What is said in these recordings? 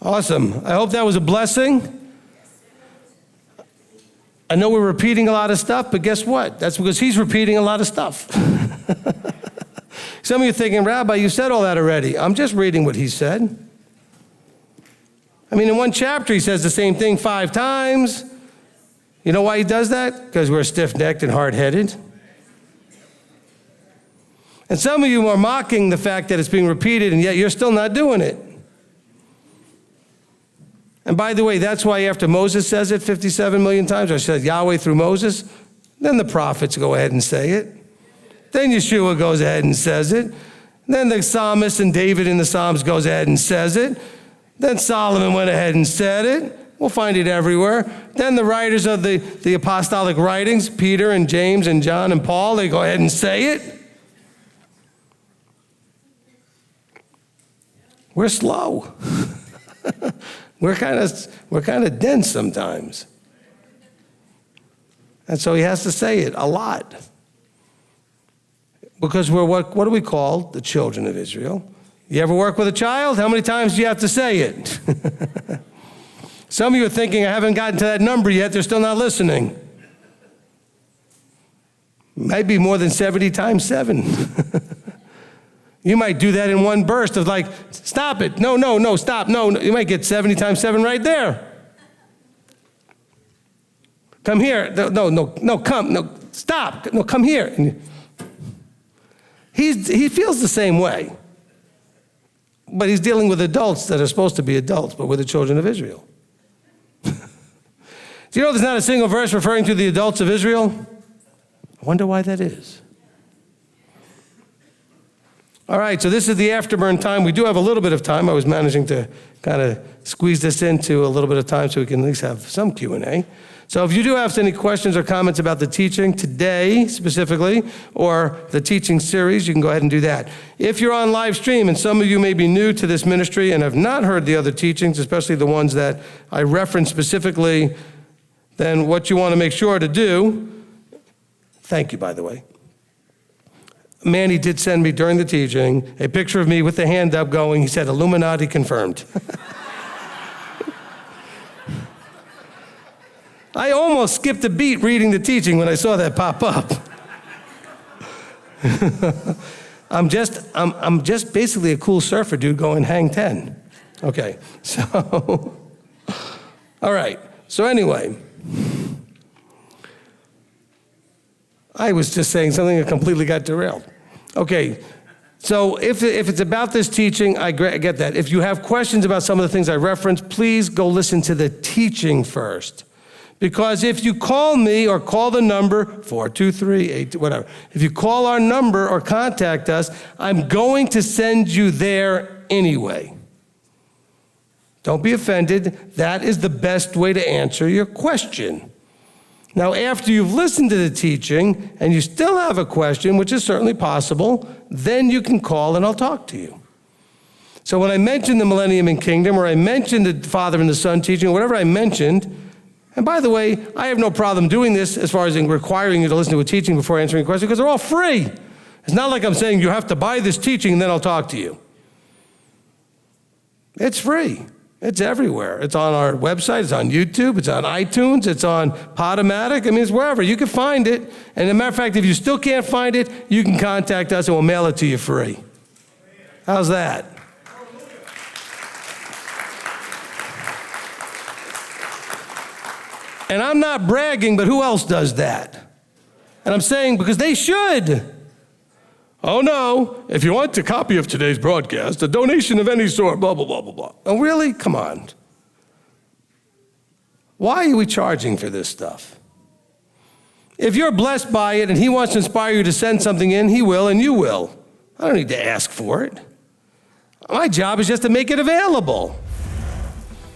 Awesome. I hope that was a blessing. I know we're repeating a lot of stuff, but guess what? That's because he's repeating a lot of stuff. Some of you are thinking, Rabbi, you said all that already. I'm just reading what he said. I mean, in one chapter, he says the same thing 5 times. You know why he does that? Because we're stiff-necked and hard-headed. And some of you are mocking the fact that it's being repeated, and yet you're still not doing it. And by the way, that's why after Moses says it 57 million times, or said Yahweh through Moses, then the prophets go ahead and say it. Then Yeshua goes ahead and says it. Then the psalmist and David in the Psalms goes ahead and says it. Then Solomon went ahead and said it. We'll find it everywhere. Then the writers of the apostolic writings, Peter and James and John and Paul, they go ahead and say it. We're slow. We're kind of dense sometimes. And so he has to say it a lot. Because we're what do we call the children of Israel? You ever work with a child? How many times do you have to say it? Some of you are thinking, I haven't gotten to that number yet. They're still not listening. Maybe more than 70 times 7. You might do that in one burst of like, stop it. No, stop. No. You might get 70 times 7 right there. Come here. No, come. No, stop. No, come here. And he feels the same way. But he's dealing with adults that are supposed to be adults, but we're the children of Israel. Do you know there's not a single verse referring to the adults of Israel? I wonder why that is. All right, so this is the afterburn time. We do have a little bit of time. I was managing to kind of squeeze this into a little bit of time so we can at least have some Q&A. So if you do have any questions or comments about the teaching today specifically, or the teaching series, you can go ahead and do that. If you're on live stream, and some of you may be new to this ministry and have not heard the other teachings, especially the ones that I referenced specifically, then what you want to make sure to do, thank you, by the way. Manny did send me during the teaching a picture of me with the hand up going, he said, Illuminati confirmed. I almost skipped a beat reading the teaching when I saw that pop up. I'm just basically a cool surfer dude going hang 10. Okay, so, all right. So anyway, I was just saying something that completely got derailed. Okay, so if it's about this teaching, I get that. If you have questions about some of the things I referenced, please go listen to the teaching first. Because if you call me or call the number, 423-8, whatever, if you call our number or contact us, I'm going to send you there anyway. Don't be offended. That is the best way to answer your question. Now, after you've listened to the teaching and you still have a question, which is certainly possible, then you can call and I'll talk to you. So when I mentioned the millennium and kingdom, or I mentioned the Father and the Son teaching, or whatever I mentioned, and by the way, I have no problem doing this as far as in requiring you to listen to a teaching before answering a question, because they're all free. It's not like I'm saying you have to buy this teaching and then I'll talk to you. It's free. It's everywhere. It's on our website. It's on YouTube. It's on iTunes. It's on Podomatic. I mean, it's wherever. You can find it. And as a matter of fact, if you still can't find it, you can contact us and we'll mail it to you free. How's that? And I'm not bragging, but who else does that? And I'm saying because they should. Oh no, if you want a copy of today's broadcast, a donation of any sort, blah, blah, blah, blah, blah. Oh really? Come on. Why are we charging for this stuff? If you're blessed by it and he wants to inspire you to send something in, he will and you will. I don't need to ask for it. My job is just to make it available.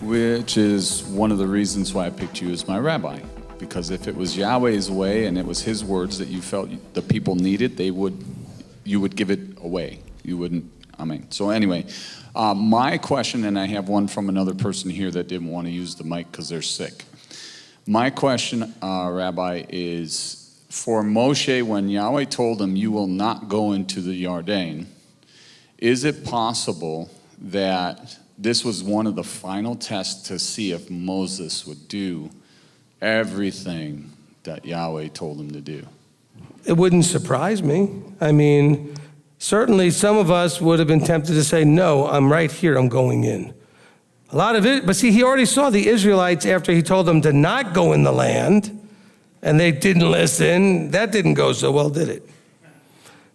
Which is one of the reasons why I picked you as my rabbi. Because if it was Yahweh's way and it was his words that you felt the people needed, you would give it away. You wouldn't, So anyway, my question, and I have one from another person here that didn't want to use the mic because they're sick. My question, Rabbi, is for Moshe, when Yahweh told him, you will not go into the Yarden, is it possible that this was one of the final tests to see if Moses would do everything that Yahweh told him to do. It wouldn't surprise me. I mean, certainly some of us would have been tempted to say, no, I'm right here, I'm going in. A lot of it, but see, he already saw the Israelites after he told them to not go in the land, and they didn't listen. That didn't go so well, did it?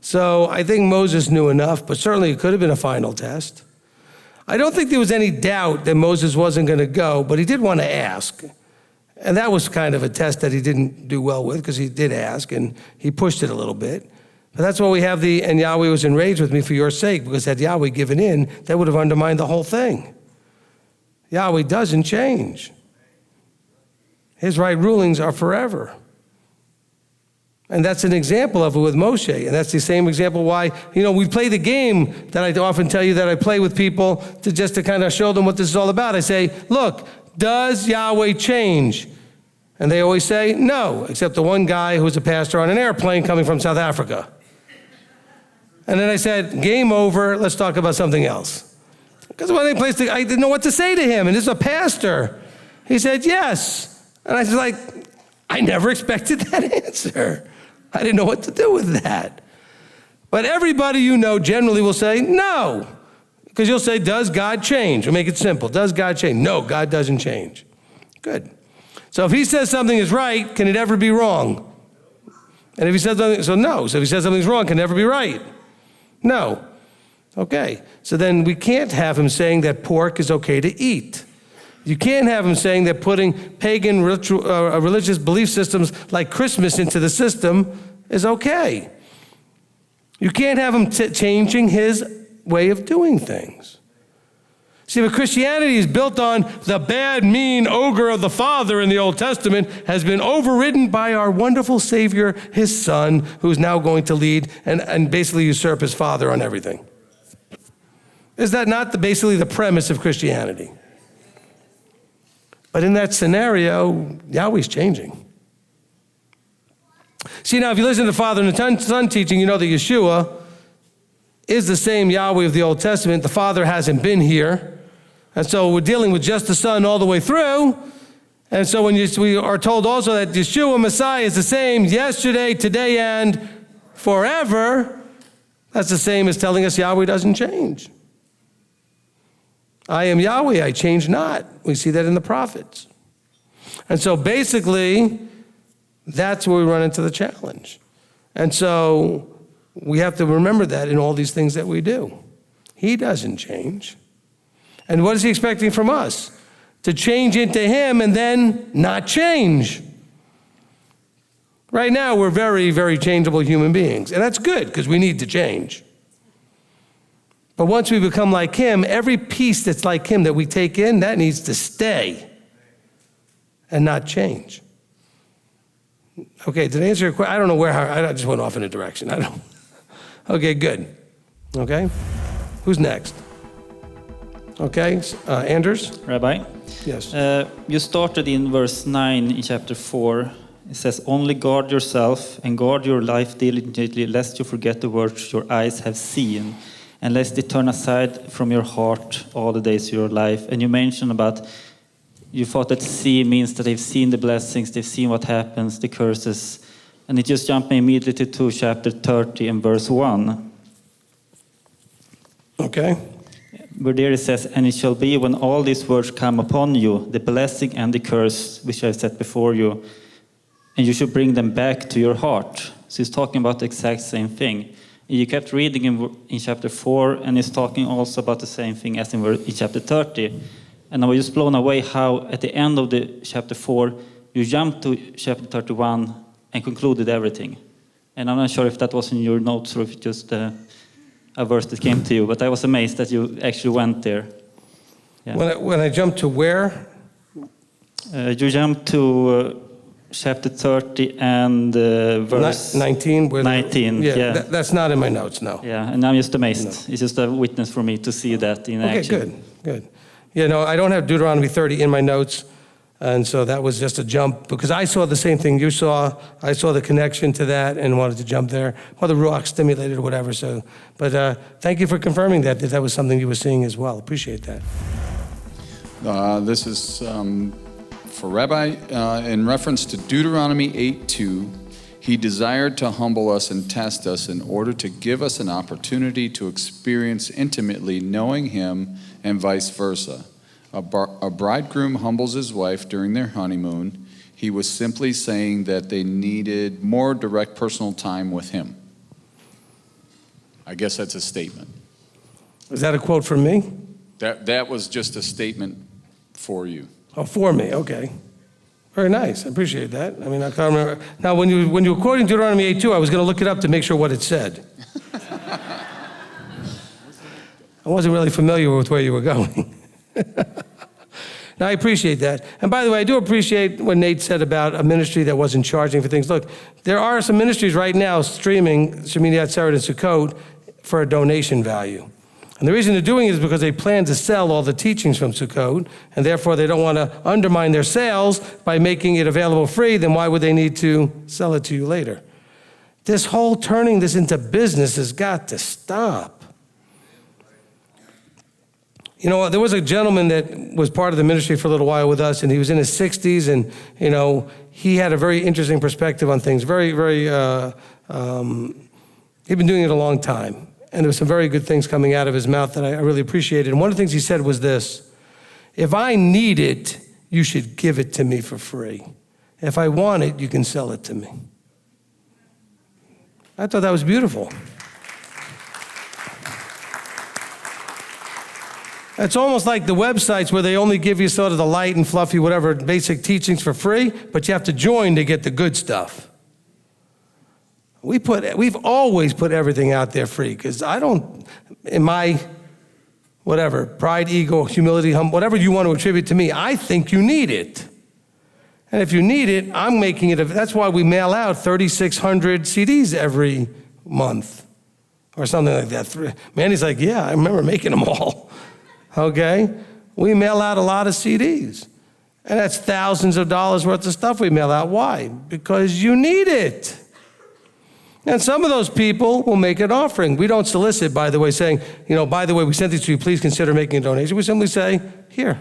So I think Moses knew enough, but certainly it could have been a final test. I don't think there was any doubt that Moses wasn't going to go, but he did want to ask. And that was kind of a test that he didn't do well with, because he did ask, and he pushed it a little bit. But that's why we have and Yahweh was enraged with me for your sake, because had Yahweh given in, that would have undermined the whole thing. Yahweh doesn't change. His right rulings are forever. And that's an example of it with Moshe. And that's the same example why, we play the game that I often tell you that I play with people to kind of show them what this is all about. I say, look, does Yahweh change? And they always say, no, except the one guy who was a pastor on an airplane coming from South Africa. And then I said, game over, let's talk about something else. Because when I didn't know what to say to him, and this is a pastor. He said, yes. And I was like, I never expected that answer. I didn't know what to do with that. But everybody generally will say, no. Because you'll say, does God change? We'll make it simple. Does God change? No, God doesn't change. Good. So if he says something is right, can it ever be wrong? And if he says something, no. So if he says something's wrong, can it ever be right? No. Okay. So then we can't have him saying that pork is okay to eat. You can't have him saying that putting pagan religious belief systems like Christmas into the system is okay. You can't have him changing his way of doing things. See, but Christianity is built on the bad, mean ogre of the Father in the Old Testament has been overridden by our wonderful Savior, his Son, who's now going to lead and basically usurp his Father on everything. Is that not basically the premise of Christianity? But in that scenario, Yahweh's changing. See, now, if you listen to the Father and the Son teaching, you know that Yeshua is the same Yahweh of the Old Testament. The Father hasn't been here. And so we're dealing with just the Son all the way through. And so when we are told also that Yeshua, Messiah, is the same yesterday, today, and forever, that's the same as telling us Yahweh doesn't change. I am Yahweh, I change not. We see that in the prophets. And so basically, that's where we run into the challenge. And so we have to remember that in all these things that we do. He doesn't change. And what is he expecting from us? To change into him and then not change. Right now, we're very, very changeable human beings. And that's good, because we need to change. But once we become like him, every piece that's like him that we take in, that needs to stay and not change. Okay, did I answer your question? I don't know I just went off in a direction. Okay, good. Okay, who's next? Okay, Anders? Rabbi? Yes. You started in verse 9 in chapter 4. It says, only guard yourself and guard your life diligently, lest you forget the words your eyes have seen, and lest they turn aside from your heart all the days of your life. And you mentioned about, you thought that see means that they've seen the blessings, they've seen what happens, the curses. And it just jumped me immediately to chapter 30 and verse 1. Okay. Where there it says, and it shall be when all these words come upon you, the blessing and the curse which I have set before you, and you should bring them back to your heart. So he's talking about the exact same thing. You kept reading in chapter 4, and he's talking also about the same thing as in chapter 30. And I was just blown away how at the end of the chapter 4, you jumped to chapter 31 and concluded everything. And I'm not sure if that was in your notes or if it just a verse that came to you, but I was amazed that you actually went there. Yeah. When I jumped to where? You jumped to chapter 30 and verse 19. 19. Yeah. That's not in my notes, no. Yeah, and I'm just amazed. No. It's just a witness for me to see that in action. Okay, good. Yeah, no, I don't have Deuteronomy 30 in my notes, and so that was just a jump, because I saw the same thing you saw. I saw the connection to that and wanted to jump there, or the Ruach stimulated or whatever. So, but thank you for confirming that was something you were seeing as well. Appreciate that. This is for Rabbi in reference to Deuteronomy 8:2. He desired to humble us and test us in order to give us an opportunity to experience intimately knowing him and vice versa. A bridegroom humbles his wife during their honeymoon. He was simply saying that they needed more direct personal time with him. I guess that's a statement. Is that a quote from me? That was just a statement for you. Oh, for me, okay. Very nice, I appreciate that. I mean, I can't remember. Now, when you were quoting Deuteronomy 8:2, I was gonna look it up to make sure what it said. I wasn't really familiar with where you were going. Now, I appreciate that. And by the way, I do appreciate what Nate said about a ministry that wasn't charging for things. Look, there are some ministries right now streaming Shemini Atzeret and Sukkot for a donation value. And the reason they're doing it is because they plan to sell all the teachings from Sukkot, and therefore they don't want to undermine their sales by making it available free. Then why would they need to sell it to you later? This whole turning this into business has got to stop. You know, there was a gentleman that was part of the ministry for a little while with us, and he was in his 60s, and, you know, he had a very interesting perspective on things. He'd been doing it a long time, and there were some very good things coming out of his mouth that I really appreciated. And one of the things he said was this: if I need it, you should give it to me for free. If I want it, you can sell it to me. I thought that was beautiful. It's almost like the websites where they only give you sort of the light and fluffy, whatever, basic teachings for free, but you have to join to get the good stuff. We've always put everything out there free, because I don't, in my, whatever, pride, ego, humility, whatever you want to attribute to me, I think you need it. And if you need it, I'm making it, that's why we mail out 3,600 CDs every month, or something like that. Manny's like, yeah, I remember making them all. Okay? We mail out a lot of CDs. And that's thousands of dollars worth of stuff we mail out. Why? Because you need it. And some of those people will make an offering. We don't solicit, by the way, saying, you know, by the way, we sent this to you, please consider making a donation. We simply say, here.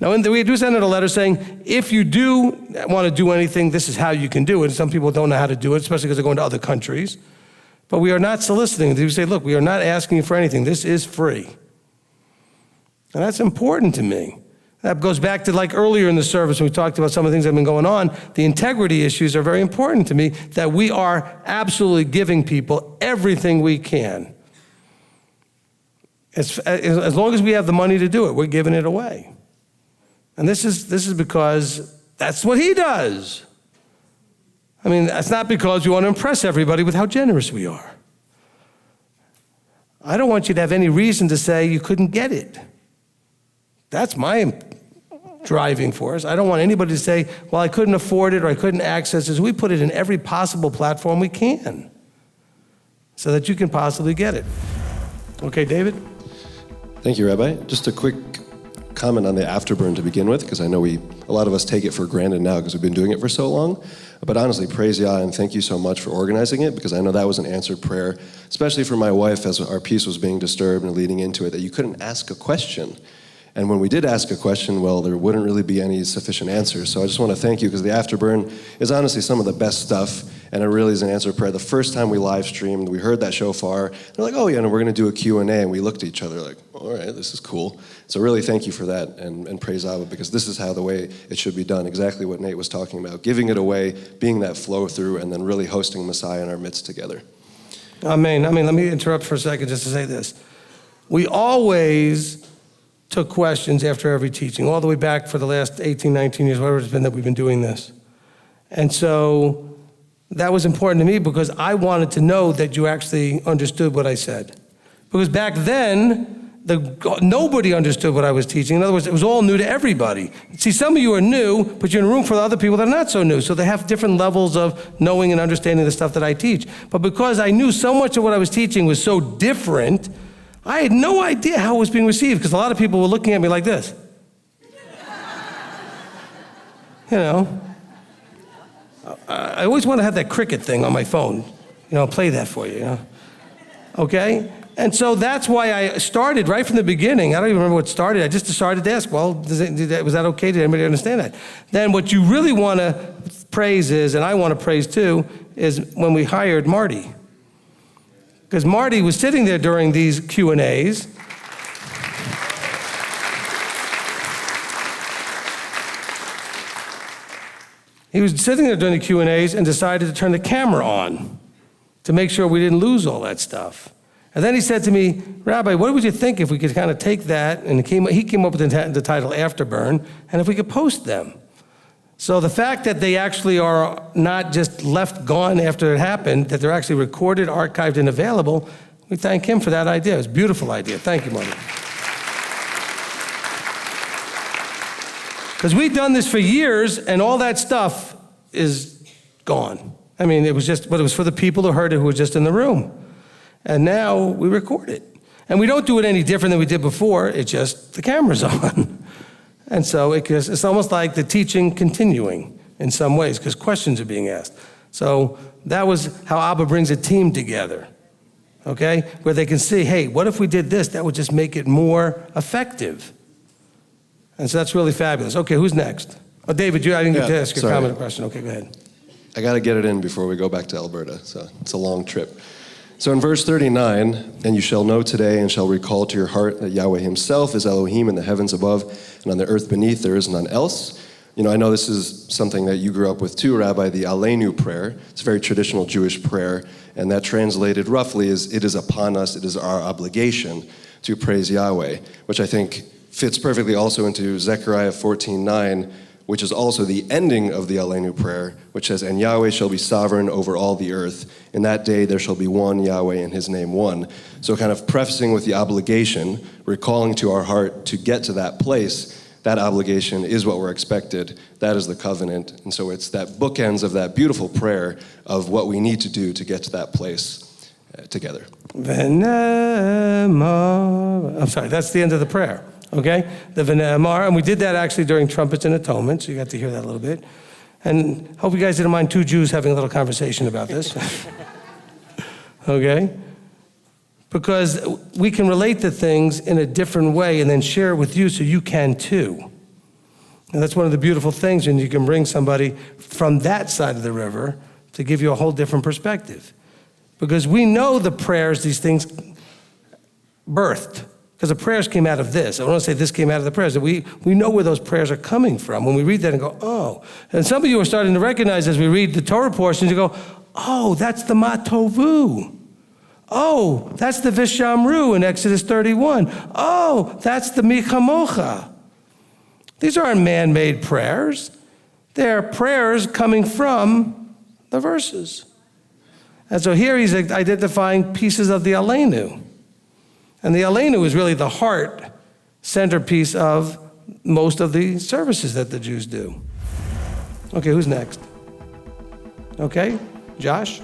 Now, we do send out a letter saying, if you do want to do anything, this is how you can do it. And some people don't know how to do it, especially because they're going to other countries. But we are not soliciting. We say, look, we are not asking you for anything. This is free. And that's important to me. That goes back to like earlier in the service when we talked about some of the things that have been going on. The integrity issues are very important to me, that we are absolutely giving people everything we can. As long as we have the money to do it, we're giving it away. And this is because that's what he does. I mean, that's not because we want to impress everybody with how generous we are. I don't want you to have any reason to say you couldn't get it. That's my driving force. I don't want anybody to say, well, I couldn't afford it or I couldn't access it. We put it in every possible platform we can so that you can possibly get it. Okay, David? Thank you, Rabbi. Just a quick comment on the Afterburn to begin with, because I know a lot of us take it for granted now because we've been doing it for so long. But honestly, praise Yah, and thank you so much for organizing it, because I know that was an answered prayer, especially for my wife as our peace was being disturbed and leading into it, that you couldn't ask a question. And when we did ask a question, well, there wouldn't really be any sufficient answers. So I just want to thank you, because the Afterburn is honestly some of the best stuff, and it really is an answer prayer. The first time we live streamed, we heard that shofar, they're like, oh yeah, and we're going to do a Q&A, and we looked at each other like, all right, this is cool. So really thank you for that, and praise Abba, because this is how the way it should be done, exactly what Nate was talking about, giving it away, being that flow through, and then really hosting Messiah in our midst together. Amen. Let me interrupt for a second just to say this. We always took questions after every teaching, all the way back for the last 18, 19 years, whatever it's been that we've been doing this. And so that was important to me, because I wanted to know that you actually understood what I said. Because back then, nobody understood what I was teaching. In other words, it was all new to everybody. See, some of you are new, but you're in a room full of other people that are not so new. So they have different levels of knowing and understanding the stuff that I teach. But because I knew so much of what I was teaching was so different, I had no idea how it was being received, because a lot of people were looking at me like this. You know, I always want to have that cricket thing on my phone. You know, play that for you, you know? Okay? And so that's why I started right from the beginning. I don't even remember what started. I just started to ask, well, was that okay? Did anybody understand that? Then what you really want to praise is, and I want to praise too, is when we hired Marty. Because Marty was sitting there during these Q&As. He was sitting there during the Q&As and decided to turn the camera on to make sure we didn't lose all that stuff. And then he said to me, Rabbi, what would you think if we could kind of take that, and he came up with the title Afterburn, and if we could post them? So the fact that they actually are not just left gone after it happened, that they're actually recorded, archived, and available, we thank him for that idea. It was a beautiful idea. Thank you, Marty. Because we've done this for years, and all that stuff is gone. I mean, it was for the people who heard it who were just in the room. And now we record it. And we don't do it any different than we did before, it's just the camera's on. And so it's almost like the teaching continuing in some ways, because questions are being asked. So that was how Abba brings a team together, okay? Where they can see, hey, what if we did this? That would just make it more effective. And so that's really fabulous. Okay, who's next? Oh, David, I didn't get to ask your comment or question. Okay, go ahead. I got to get it in before we go back to Alberta, so it's a long trip. So in verse 39, and you shall know today and shall recall to your heart that Yahweh himself is Elohim in the heavens above, and on the earth beneath there is none else. You know, I know this is something that you grew up with too, Rabbi, the Aleinu prayer. It's a very traditional Jewish prayer, and that translated roughly is, it is upon us, it is our obligation to praise Yahweh, which I think fits perfectly also into Zechariah 14:9, which is also the ending of the Aleinu prayer, which says, and Yahweh shall be sovereign over all the earth. In that day there shall be one Yahweh and his name one. So kind of prefacing with the obligation, recalling to our heart to get to that place, that obligation is what we're expected. That is the covenant. And so it's that bookends of that beautiful prayer of what we need to do to get to that place together. I'm sorry, that's the end of the prayer. Okay, the V'ne'emar, and we did that actually during Trumpets and Atonement, so you got to hear that a little bit. And hope you guys didn't mind two Jews having a little conversation about this. Okay? Because we can relate to things in a different way and then share it with you so you can too. And that's one of the beautiful things when you can bring somebody from that side of the river to give you a whole different perspective. Because we know the prayers these things birthed. Because the prayers came out of this. I want to say this came out of the prayers. We know where those prayers are coming from. When we read that and go, oh. And some of you are starting to recognize as we read the Torah portions, you go, oh, that's the Matovu. Oh, that's the Vishamru in Exodus 31. Oh, that's the Michamocha. These aren't man-made prayers. They're prayers coming from the verses. And so here he's identifying pieces of the Aleinu. And the Aleinu is really the heart centerpiece of most of the services that the Jews do. Okay, who's next? Okay, Josh?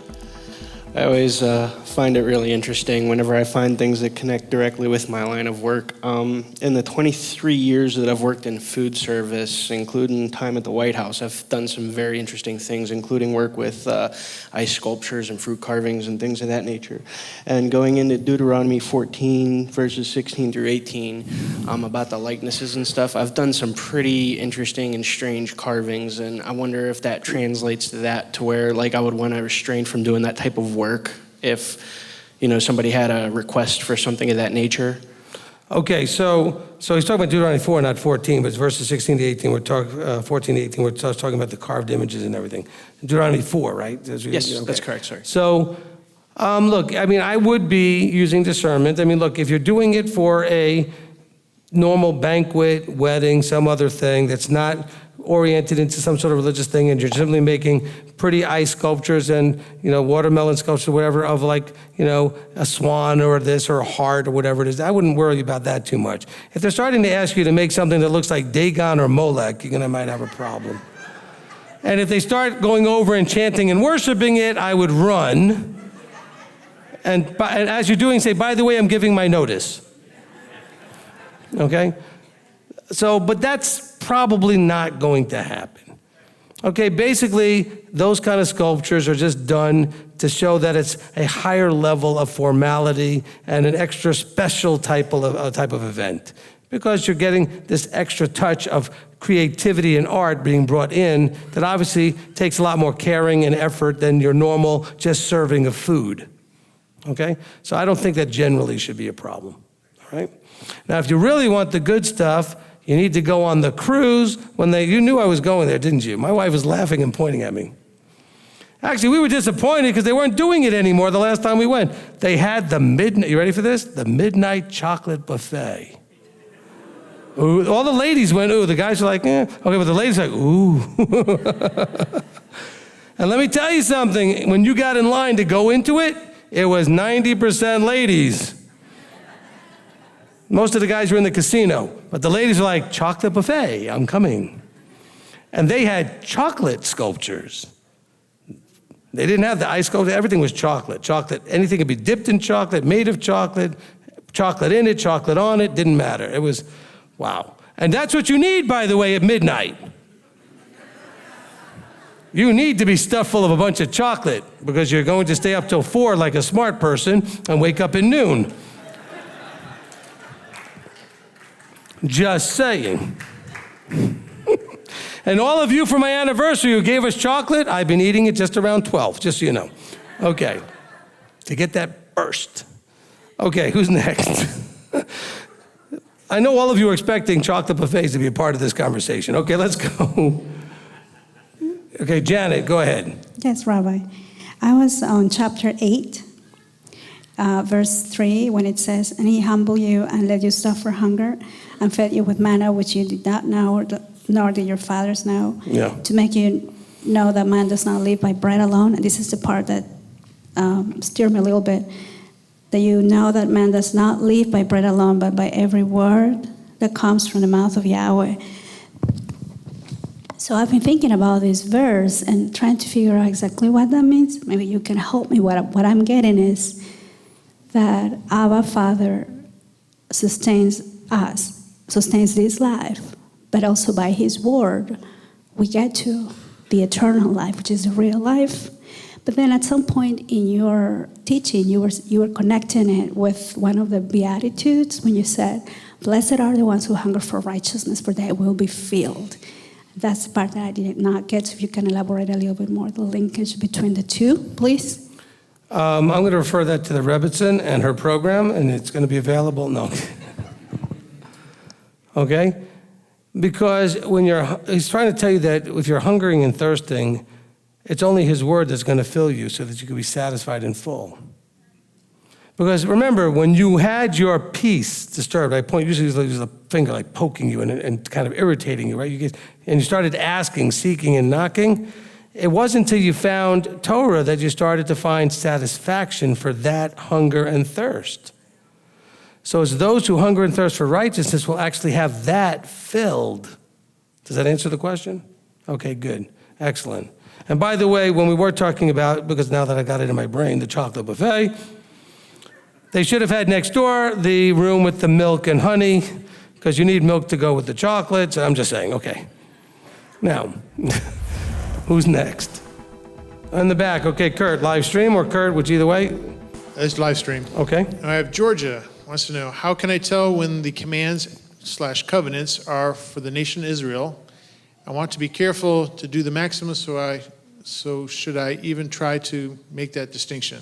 I always find it really interesting whenever I find things that connect directly with my line of work. In the 23 years that I've worked in food service, including time at the White House, I've done some very interesting things, including work with ice sculptures and fruit carvings and things of that nature. And going into Deuteronomy 14, verses 16 through 18, about the likenesses and stuff, I've done some pretty interesting and strange carvings, and I wonder if that translates to that, to where like I would want to restrain from doing that type of work if, you know, somebody had a request for something of that nature. Okay, so he's talking about Deuteronomy 4, not 14, but it's verses 16 to 18. 14 to 18, we're talking about the carved images and everything. Deuteronomy 4, right? Yes, okay. That's correct, sorry. So, look, I mean, I would be using discernment. I mean, look, if you're doing it for a normal banquet, wedding, some other thing that's not oriented into some sort of religious thing, and you're simply making pretty ice sculptures and, you know, watermelon sculptures or whatever of, like, you know, a swan or this or a heart or whatever it is, I wouldn't worry about that too much. If they're starting to ask you to make something that looks like Dagon or Molech, you're gonna might have a problem. And if they start going over and chanting and worshiping it, I would run. And as you're doing, say, by the way, I'm giving my notice. Okay? So, but that's probably not going to happen. Okay, basically, those kind of sculptures are just done to show that it's a higher level of formality and an extra special type of event. Because you're getting this extra touch of creativity and art being brought in that obviously takes a lot more caring and effort than your normal just serving of food. Okay? So I don't think that generally should be a problem. All right? Now, if you really want the good stuff, you need to go on the cruise. You knew I was going there, didn't you? My wife was laughing and pointing at me. Actually, we were disappointed because they weren't doing it anymore the last time we went. They had you ready for this? The midnight chocolate buffet. Ooh, all the ladies went, ooh. The guys were like, eh. Okay, but the ladies were like, ooh. And let me tell you something. When you got in line to go into it, it was 90% ladies. Most of the guys were in the casino, but the ladies were like, chocolate buffet, I'm coming. And they had chocolate sculptures. They didn't have the ice sculpture, everything was chocolate. Chocolate, anything could be dipped in chocolate, made of chocolate, chocolate in it, chocolate on it, didn't matter. It was, wow. And that's what you need, by the way, at midnight. You need to be stuffed full of a bunch of chocolate because you're going to stay up till 4 like a smart person and wake up at noon. Just saying. And all of you for my anniversary who gave us chocolate, I've been eating it just around 12, just so you know. Okay, to get that burst. Okay, who's next? I know all of you are expecting chocolate buffets to be a part of this conversation. Okay, let's go. Okay, Janet, go ahead. Yes, Rabbi. I was on chapter 8, verse 3, when it says, "And he humbled you and let you suffer hunger and fed you with manna, which you did not know, nor did your fathers know, to make you know that man does not live by bread alone." And this is the part that stirred me a little bit, that you know that man does not live by bread alone, but by every word that comes from the mouth of Yahweh. So I've been thinking about this verse and trying to figure out exactly what that means. Maybe you can help me. What I'm getting is that Abba Father sustains us, sustains this life, but also by his word, we get to the eternal life, which is the real life. But then at some point in your teaching, you were connecting it with one of the Beatitudes when you said, "Blessed are the ones who hunger for righteousness, for they will be filled." That's the part that I did not get, so if you can elaborate a little bit more, the linkage between the two, please. I'm going to refer that to the Rebbitzin and her program, and it's going to be available. No. Okay? Because he's trying to tell you that if you're hungering and thirsting, it's only his word that's going to fill you so that you can be satisfied in full. Because remember, when you had your peace disturbed, I usually use the finger like poking you and kind of irritating you, right? And you started asking, seeking, and knocking. It wasn't until you found Torah that you started to find satisfaction for that hunger and thirst. So it's those who hunger and thirst for righteousness will actually have that filled. Does that answer the question? Okay, good. Excellent. And by the way, when we were talking about, because now that I got it in my brain, the chocolate buffet, they should have had next door the room with the milk and honey, because you need milk to go with the chocolates. I'm just saying, okay. Now, who's next? In the back, okay, Kurt, live stream or Kurt, which either way? It's live stream. Okay. I have Georgia wants to know, how can I tell when the commands/covenants are for the nation Israel? I want to be careful to do the maximum, so should I even try to make that distinction?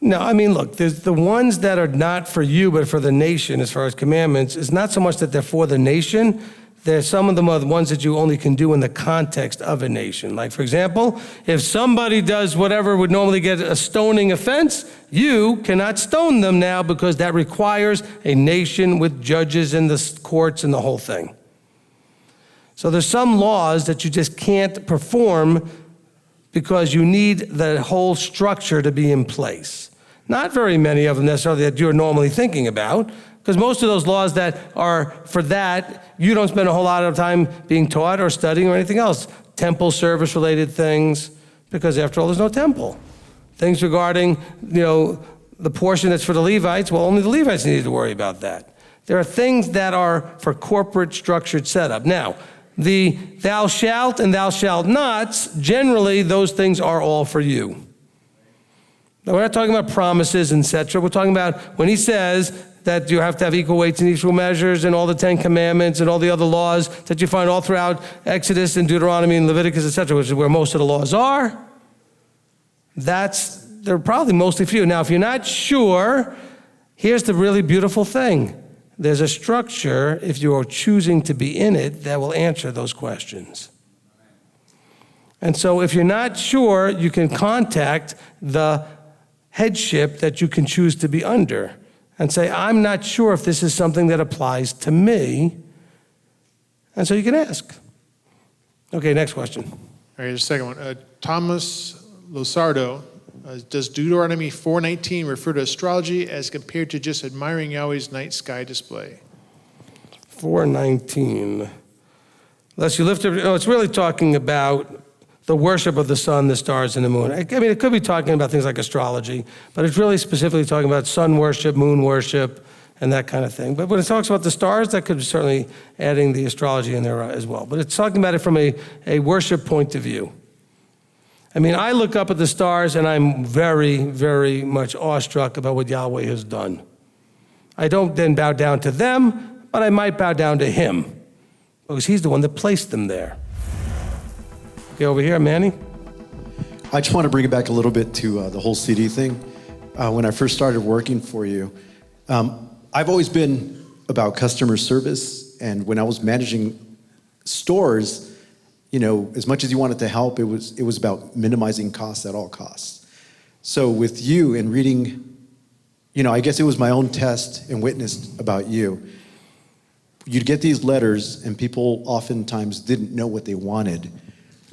No, I mean, look, there's the ones that are not for you, but for the nation as far as commandments. It's not so much that they're for the nation. Some of them are the ones that you only can do in the context of a nation. Like, for example, if somebody does whatever would normally get a stoning offense, you cannot stone them now because that requires a nation with judges and the courts and the whole thing. So there's some laws that you just can't perform because you need the whole structure to be in place. Not very many of them necessarily that you're normally thinking about, because most of those laws that are for that, you don't spend a whole lot of time being taught or studying or anything else. Temple service related things, because after all, there's no temple. Things regarding, the portion that's for the Levites, well, only the Levites need to worry about that. There are things that are for corporate structured setup. Now, The thou shalt and thou shalt nots, generally those things are all for you. Now, we're not talking about promises, etc. We're talking about when he says that you have to have equal weights and equal measures and all the 10 commandments and all the other laws that you find all throughout Exodus and Deuteronomy and Leviticus, etc., which is where most of the laws are. They're probably mostly for you. Now, if you're not sure, here's the really beautiful thing. There's a structure, if you're choosing to be in it, that will answer those questions. And so if you're not sure, you can contact the headship that you can choose to be under and say, I'm not sure if this is something that applies to me. And so you can ask. Okay, next question. All right, here's the second one. Thomas Losardo, does Deuteronomy 4:19 refer to astrology as compared to just admiring Yahweh's night sky display? 4:19. Unless you lift it, it's really talking about the worship of the sun, the stars, and the moon. I mean, it could be talking about things like astrology, but it's really specifically talking about sun worship, moon worship, and that kind of thing. But when it talks about the stars, that could be certainly adding the astrology in there as well. But it's talking about it from a worship point of view. I mean, I look up at the stars and I'm very, very much awestruck about what Yahweh has done. I don't then bow down to them, but I might bow down to him because he's the one that placed them there. Okay, over here, Manny. I just want to bring it back a little bit to the whole CD thing. When I first started working for you, I've always been about customer service, and when I was managing stores, you know, as much as you wanted to help, it was about minimizing costs at all costs. So with you and reading, you know, I guess it was my own test and witness about you. You'd get these letters, and people oftentimes didn't know what they wanted.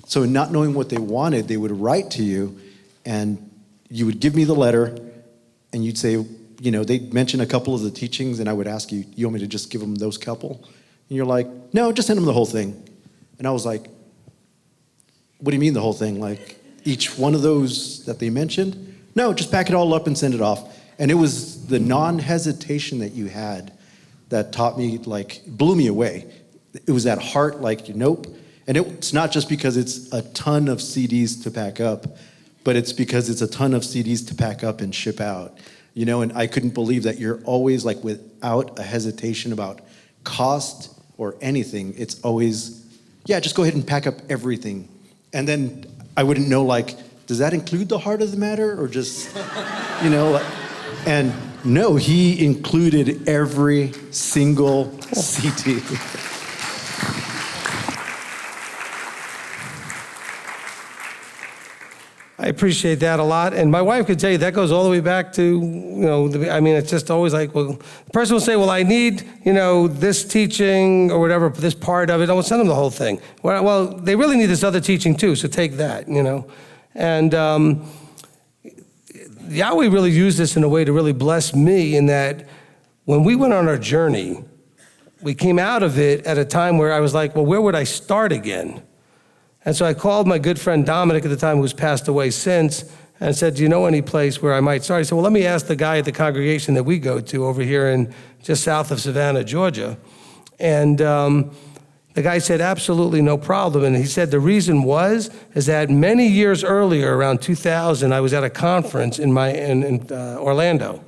So in not knowing what they wanted, they would write to you, and you would give me the letter, and you'd say, you know, they'd mention a couple of the teachings, and I would ask you, you want me to just give them those couple? And you're like, no, just send them the whole thing. And I was like, what do you mean the whole thing? Like each one of those that they mentioned? No, just pack it all up and send it off. And it was the non-hesitation that you had that taught me, like, blew me away. It was that heart, like, nope. And it's not just because it's a ton of CDs to pack up, but it's because it's a ton of CDs to pack up and ship out. You know, and I couldn't believe that you're always, like, without a hesitation about cost or anything. It's always, yeah, just go ahead and pack up everything. And then I wouldn't know, like, does that include the heart of the matter or just, you know, like, and no, he included every single CD. I appreciate that a lot. And my wife could tell you that goes all the way back to, you know, I mean, it's just always like, well, the person will say, well, I need, you know, this teaching or whatever, this part of it. I will send them the whole thing. Well, they really need this other teaching too, so take that, you know. And Yahweh really used this in a way to really bless me in that when we went on our journey, we came out of it at a time where I was like, well, where would I start again? And so I called my good friend Dominic at the time, who's passed away since, and said, do you know any place where I might start? He said, well, let me ask the guy at the congregation that we go to over here in just south of Savannah, Georgia. And the guy said, absolutely no problem. And he said the reason is that many years earlier, around 2000, I was at a conference in Orlando.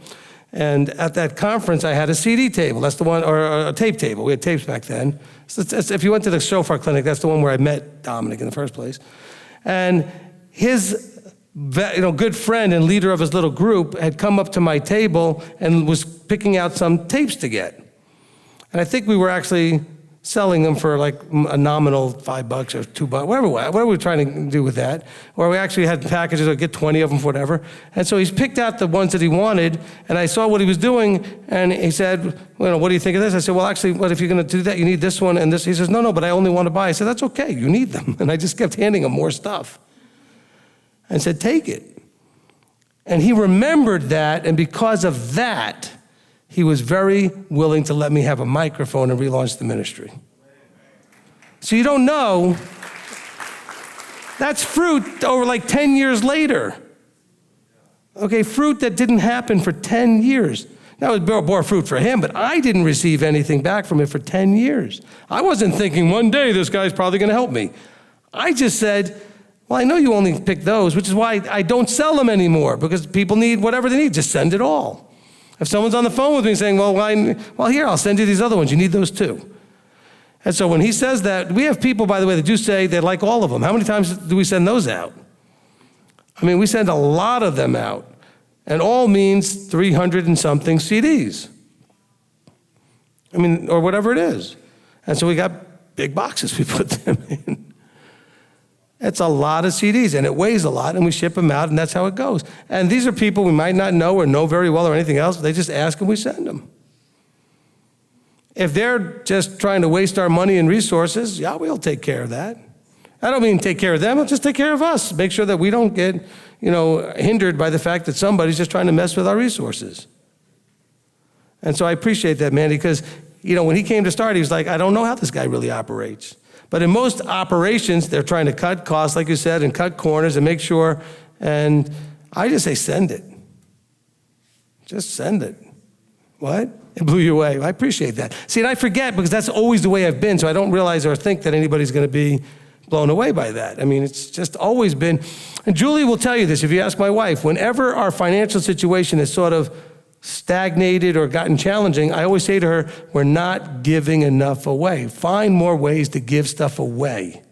And at that conference, I had a CD table. That's the one, or a tape table. We had tapes back then. So if you went to the Shofar Clinic, that's the one where I met Dominic in the first place. And his good friend and leader of his little group had come up to my table and was picking out some tapes to get. And I think we were actually selling them for like a nominal $5 or $2, whatever we were trying to do with that. Or we actually had packages, I'd get 20 of them, whatever. And so he's picked out the ones that he wanted, and I saw what he was doing, and he said, well, what do you think of this? I said, well, actually, what if you're gonna do that, you need this one and this. He says, no, but I only want to buy. I said, that's okay, you need them. And I just kept handing him more stuff. And said, take it. And he remembered that, and because of that, he was very willing to let me have a microphone and relaunch the ministry. So you don't know, that's fruit over like 10 years later. Okay, fruit that didn't happen for 10 years. That was bore fruit for him, but I didn't receive anything back from it for 10 years. I wasn't thinking one day this guy's probably going to help me. I just said, well, I know you only pick those, which is why I don't sell them anymore, because people need whatever they need. Just send it all. If someone's on the phone with me saying, well, here, I'll send you these other ones. You need those too. And so when he says that, we have people, by the way, that do say they like all of them. How many times do we send those out? I mean, we send a lot of them out. And all means 300 and something CDs. I mean, or whatever it is. And so we got big boxes we put them in. It's a lot of CDs, and it weighs a lot, and we ship them out, and that's how it goes. And these are people we might not know or know very well or anything else. They just ask, and we send them. If they're just trying to waste our money and resources, Yahweh will take care of that. I don't mean take care of them, He'll just take care of us. Make sure that we don't get, hindered by the fact that somebody's just trying to mess with our resources. And so I appreciate that, man, because, when he came to start, he was like, I don't know how this guy really operates. But in most operations, they're trying to cut costs, like you said, and cut corners and make sure. And I just say, send it. Just send it. What? It blew you away. I appreciate that. See, and I forget because that's always the way I've been, so I don't realize or think that anybody's going to be blown away by that. I mean, it's just always been. And Julie will tell you this, if you ask my wife, whenever our financial situation is sort of stagnated or gotten challenging, I always say to her, we're not giving enough away. Find more ways to give stuff away.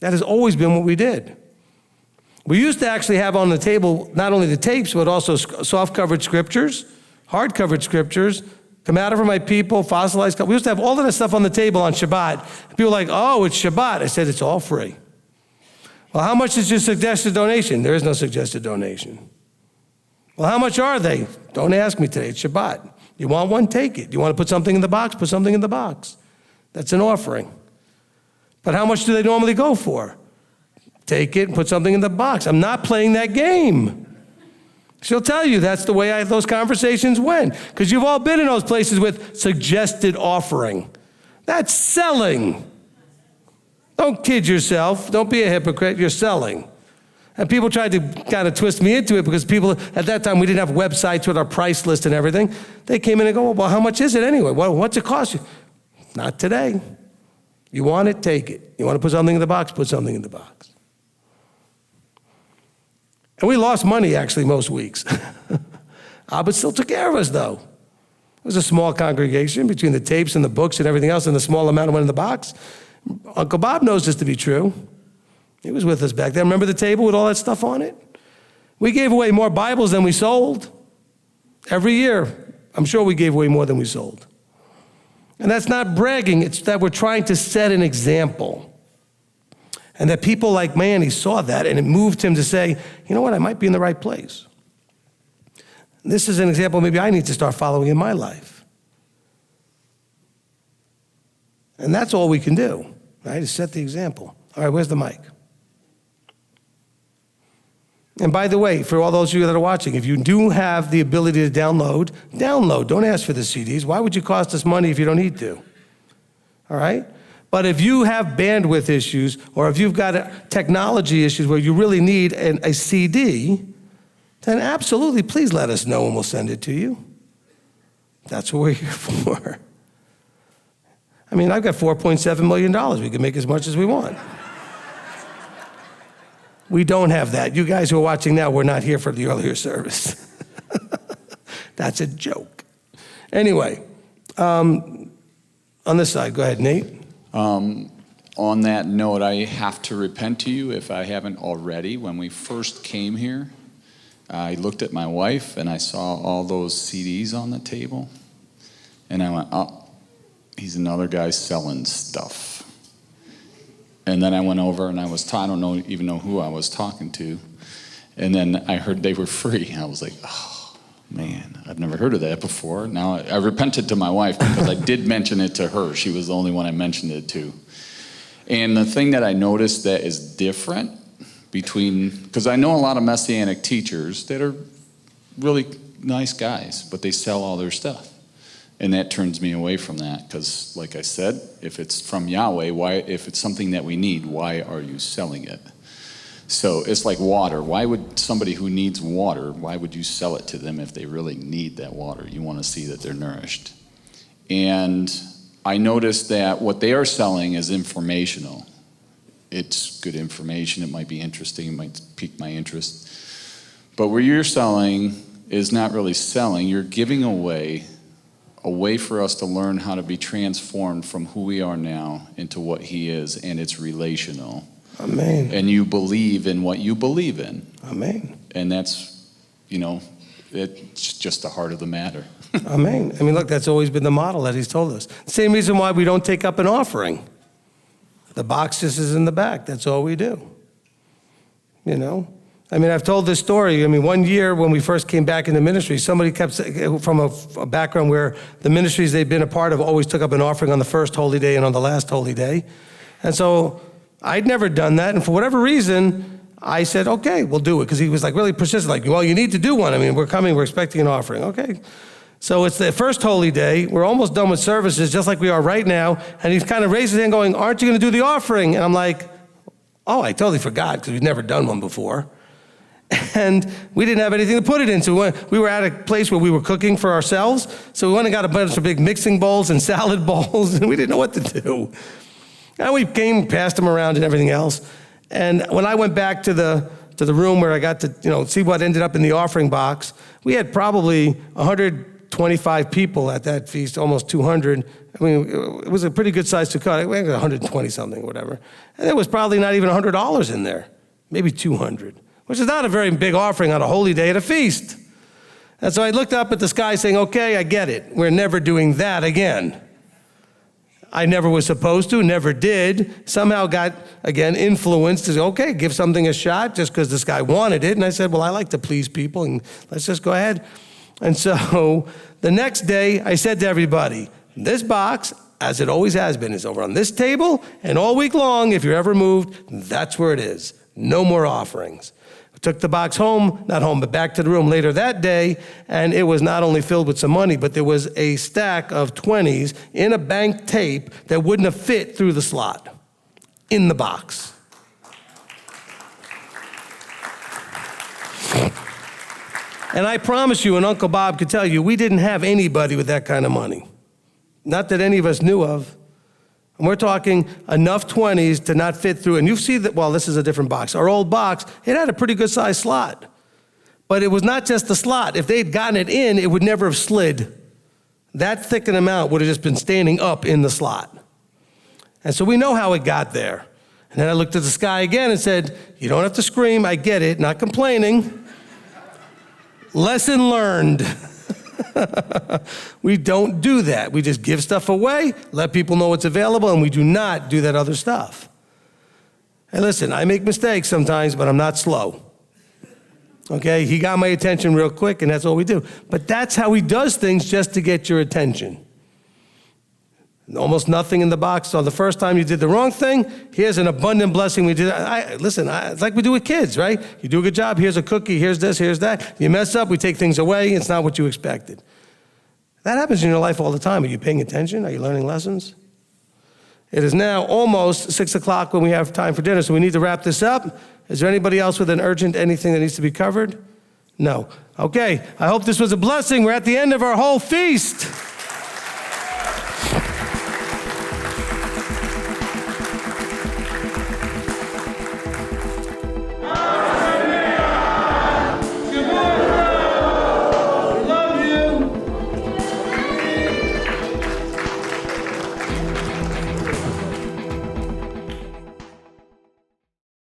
That has always been what we did. We used to actually have on the table not only the tapes, but also soft-covered scriptures, hard-covered scriptures, Come Out For My People, Fossilized. We used to have all of that stuff on the table on Shabbat. People were like, oh, it's Shabbat. I said, it's all free. Well, how much is your suggested donation? There is no suggested donation. Well, how much are they? Don't ask me today. It's Shabbat. You want one? Take it. You want to put something in the box? Put something in the box. That's an offering. But how much do they normally go for? Take it and put something in the box. I'm not playing that game. She'll tell you that's the way those conversations went. Because you've all been in those places with suggested offering. That's selling. Don't kid yourself. Don't be a hypocrite. You're selling. And people tried to kind of twist me into it because people, at that time, we didn't have websites with our price list and everything. They came in and go, well, how much is it anyway? Well, what's it cost you? Not today. You want it, take it. You want to put something in the box, put something in the box. And we lost money, actually, most weeks. Abba still took care of us, though. It was a small congregation between the tapes and the books and everything else, and the small amount that went in the box. Uncle Bob knows this to be true. He was with us back then. Remember the table with all that stuff on it? We gave away more Bibles than we sold. Every year, I'm sure we gave away more than we sold. And that's not bragging. It's that we're trying to set an example. And that people like Manny saw that, and it moved him to say, you know what, I might be in the right place. This is an example maybe I need to start following in my life. And that's all we can do, right, is set the example. All right, where's the mic? And by the way, for all those of you that are watching, if you do have the ability to download. Don't ask for the CDs. Why would you cost us money if you don't need to? All right? But if you have bandwidth issues, or if you've got technology issues where you really need a CD, then absolutely, please let us know and we'll send it to you. That's what we're here for. I mean, I've got $4.7 million. We can make as much as we want. We don't have that. You guys who are watching now, we're not here for the earlier service. That's a joke. Anyway, on this side, go ahead, Nate. On that note, I have to repent to you if I haven't already. When we first came here, I looked at my wife and I saw all those CDs on the table. And I went, oh, he's another guy selling stuff. And then I went over and I don't even know who I was talking to. And then I heard they were free. I was like, oh, man, I've never heard of that before. Now I repented to my wife because I did mention it to her. She was the only one I mentioned it to. And the thing that I noticed that is different because I know a lot of Messianic teachers that are really nice guys, but they sell all their stuff. And that turns me away from that because, like I said, if it's from Yahweh, if it's something that we need, why are you selling it? So it's like water. Why would somebody who needs water, why would you sell it to them if they really need that water? You want to see that they're nourished. And I noticed that what they are selling is informational. It's good information. It might be interesting. It might pique my interest. But what you're selling is not really selling. You're giving away a way for us to learn how to be transformed from who we are now into what he is, and it's relational. Amen. And you believe in what you believe in. Amen. And that's, it's just the heart of the matter. Amen. I mean, look, that's always been the model that he's told us. Same reason why we don't take up an offering. The box just is in the back. That's all we do. You know? I mean, I've told this story. I mean, one year when we first came back into ministry, somebody kept from a background where the ministries they've been a part of always took up an offering on the first holy day and on the last holy day. And so I'd never done that. And for whatever reason, I said, okay, we'll do it. Because he was like really persistent, like, well, you need to do one. I mean, we're coming, we're expecting an offering. Okay. So it's the first holy day. We're almost done with services, just like we are right now. And he's kind of raised his hand going, aren't you going to do the offering? And I'm like, oh, I totally forgot because we've never done one before. And we didn't have anything to put it into. We were at a place where we were cooking for ourselves. So we went and got a bunch of big mixing bowls and salad bowls, and we didn't know what to do. And we passed them around and everything else. And when I went back to the room where I got to see what ended up in the offering box, we had probably 125 people at that feast, almost 200. I mean, it was a pretty good size to cut. We had 120 something, whatever. And there was probably not even $100 in there, maybe 200. Which is not a very big offering on a holy day at a feast. And so I looked up at the sky saying, okay, I get it. We're never doing that again. I never was supposed to, never did. Somehow got, again, influenced to say, okay, give something a shot just because this guy wanted it. And I said, well, I like to please people, and let's just go ahead. And so the next day, I said to everybody, this box, as it always has been, is over on this table, and all week long, if you're ever moved, that's where it is. No more offerings. Took the box home, not home, but back to the room later that day, and it was not only filled with some money, but there was a stack of 20s in a bank tape that wouldn't have fit through the slot in the box. And I promise you, and Uncle Bob could tell you, we didn't have anybody with that kind of money. Not that any of us knew of. And we're talking enough 20s to not fit through. And you see that, well, this is a different box. Our old box, it had a pretty good sized slot. But it was not just the slot. If they'd gotten it in, it would never have slid. That thick an amount would have just been standing up in the slot. And so we know how it got there. And then I looked at the sky again and said, you don't have to scream, I get it, not complaining. Lesson learned. We don't do that. We just give stuff away, let people know it's available, and we do not do that other stuff. And listen, I make mistakes sometimes, but I'm not slow. Okay, he got my attention real quick, and that's all we do. But that's how he does things just to get your attention. Almost nothing in the box. So the first time you did the wrong thing, here's an abundant blessing. We did. It's like we do with kids, right? You do a good job, here's a cookie, here's this, here's that. You mess up, we take things away, it's not what you expected. That happens in your life all the time. Are you paying attention? Are you learning lessons? It is now almost 6 o'clock when we have time for dinner, so we need to wrap this up. Is there anybody else with an urgent anything that needs to be covered? No. Okay, I hope this was a blessing. We're at the end of our whole feast.